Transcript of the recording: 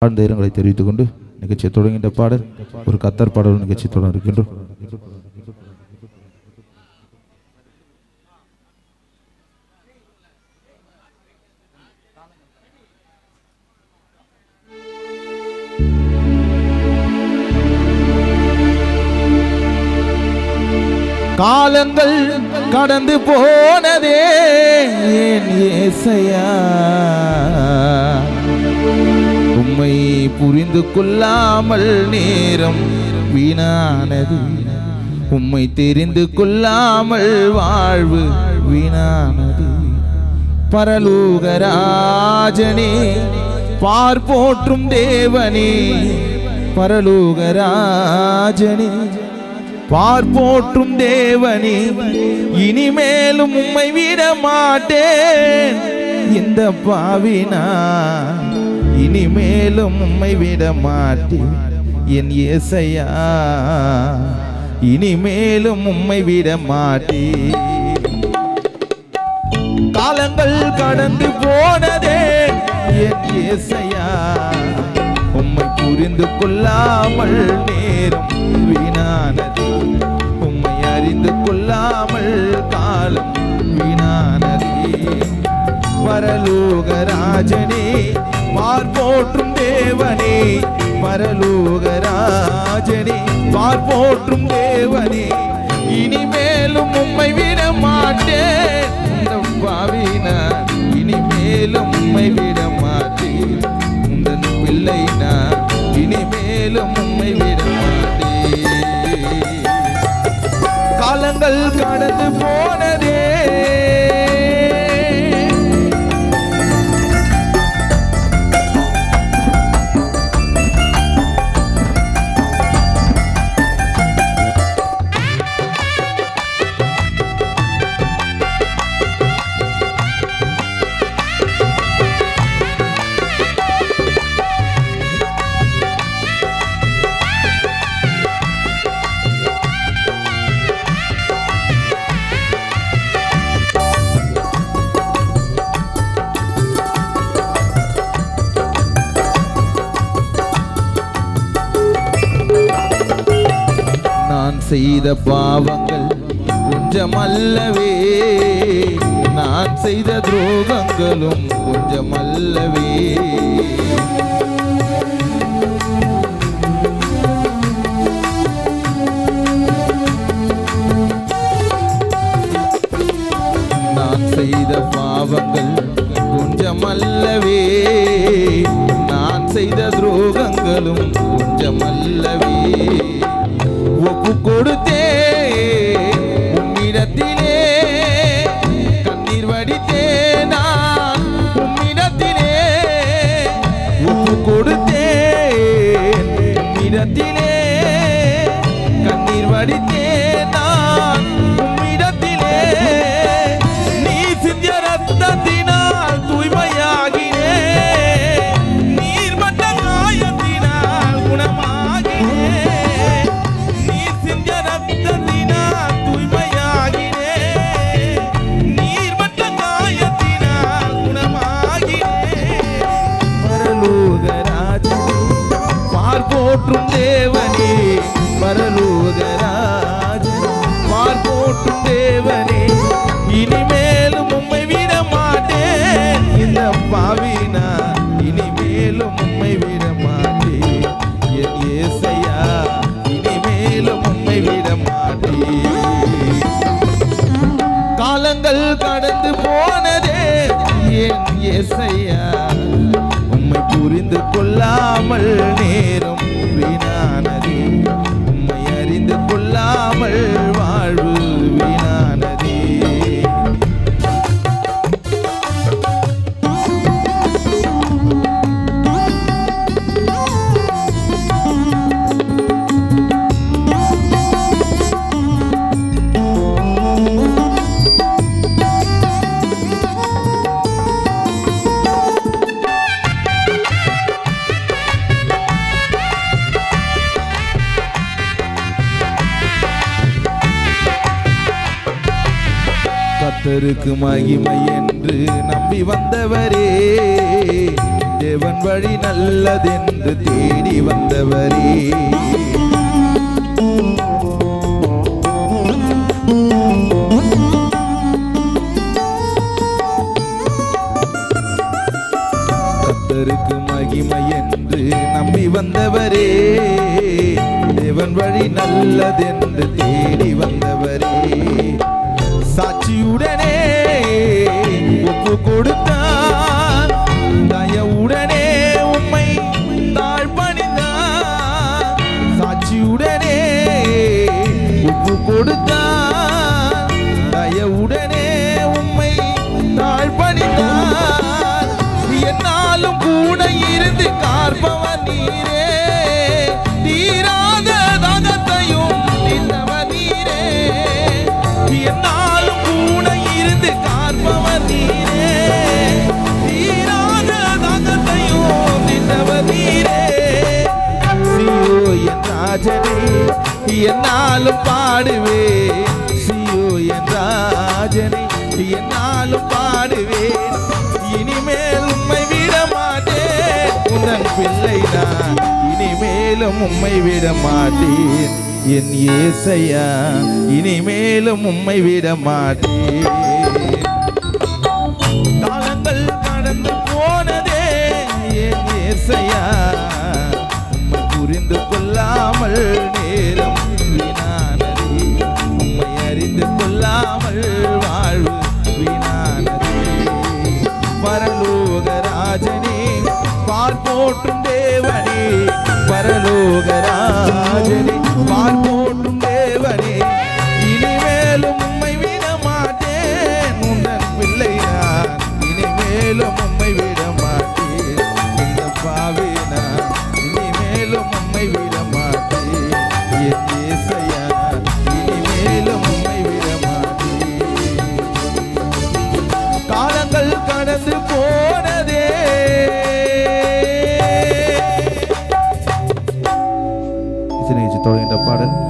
ஆழ்ந்த இரங்கலை தெரிவித்துக் கொண்டு நிகழ்ச்சியை தொடங்கின்ற பாடல் ஒரு கத்தர் பாடல் நிகழ்ச்சி தொடர் இருக்கின்றோம். காலங்கள் கடந்து போனதே என் இயேசையா, உம்மை புரிந்து கொள்ளாமல் நேரம் வீணானது, உம்மை தெரிந்து கொள்ளாமல் வாழ்வு வீணானது. பரலோகராஜனே பார்ப்போற்றும் தேவனே, பரலோகராஜனே பார்ப்போற்றும் தேவனே, இனிமேலும் உம்மை விட மாட்டேன் இந்த பாவினா, இனிமேலும் உம்மை விட மாட்டேன் என் இயேசையா, இனிமேலும் உம்மை விட மாட்டேன். காலங்கள் கடந்து போனதே என் இயேசையா, உம்மை புரிந்து கொள்ளாமல் நேரம் வீணானது, உம்மை அறிந்து கொள்ளாமல் காலம் வீணானது. பரலோகராஜனே பார்ப்போற்றும் தேவனே, பரலோகராஜனே பார்ப்போற்றும் தேவனே, இனிமேலும் உம்மை விட மாட்டேன் இந்த பாவினார், இனிமேலும் உம்மை விட மாட்டேன் உந்தன் பிள்ளை நான், இனிமேலும் உம்மை விட மாட்டேன். காலங்கள் கடந்து போனதே செய்த பாவங்கள் கொஞ்சமல்லவே, நான் செய்த துரோகங்களும் கொஞ்சமல்லவே. நான் செய்த பாவங்கள் கொஞ்சமல்லவே, நான் செய்த துரோகங்களும் கொஞ்சமல்லவே. ஒப்பு கொடுத்தே உம்மிடத்திலே, கண்ணீர் வடித்தே நான் உம்மிடத்திலே, ஒப்பு கொடுத்தே உம்மிடத்திலே, கண்ணீர் வடித்தே நான் உம்மிடத்திலே. நீ சிந்திய ரத்தத்தினால் தூய்மையாகினே, நீர் மற்ற காயத்தினால் குணமாகினே, பார்ப்போற்றும் தேவனே, பரலோகராஜனே பார்ப்போற்றும் தேவனே, இனிமேலும் உம்மை விட மாட்டேன் இந்த பாவினா, இனிமேலும் உம்மை விட மாட்டேன் என் இயேசையா, இனிமேலும் உம்மை விட மாட்டேன். காலங்கள் கடந்து போனதே என் இயேசையா, உம்மை புரிந்து கொள்ளாமல் நேரம் வீணானது, உம்மை அறிந்து கொள்ளாமல் வாழ்வு வீணானது. கர்த்தருக்கு மகிமை என்று நம்பி வந்தவரே, தேவன் வழி நல்லதென்று தேடி வந்தவரே. கர்த்தருக்கு மகிமை என்று நம்பி வந்தவரே, தேவன் வழி நல்லதென்று தேடி வந்தவரே. சாட்சியுடனே ஒப்பு கொடுத்தார், தயவுடனே உம்மை தாழ்பணிந்தார். சாட்சியுடனே ஒப்பு கொடுத்தார், தயவுடனே உம்மை தாழ்பணிந்தார். என்னாலும் கூட இருந்து காப்பவர் நீரே, தீராத தாகத்தையும் நின்றவர் நீரே. என்னாலும் கூட இருந்து காப்பவர் நீரே, தீராத தாகத்தையும் நின்றவர் நீரே. சியோ என் ராஜனே என்னாலும் பாடுவே, சியோ என் ராஜனே என்னாலும் பாடுவேன். இனிமேல் உம்மை விட மாட்டேன், உந்தன் பிள்ளை நான் இனிமேலும் உம்மை விட மாட்டேன். என் இயேசையா இனிமேலும் உம்மை விட மாட்டேன். காலங்கள் கடந்து போனதே என் இயேசையா, உம்மை புரிந்து கொள்ளாமல் நேரம் வீணானதே. உம்மை அறிந்து கொள்ளாமல் வாழ்வு வீணானதே. பரலோக ராஜனே பார்ப்போற்றும் தேவனே, பரலோக ராஜனே பார்ப்போற்றும் தேவனே. இனிமேலும் உம்மை விட மாட்டேன், உந்தன் பிள்ளை நான் இனிமேலும் உம்மை விட மாட்டேன். இந்த பாவி நான் இனிமேலும் உம்மை விட மாட்டேன். என் இயேசையா இனிமேலும் உம்மை விட மாட்டேன். காலங்கள் கடந்து போனதே. தொடங்கின்ற பாடல்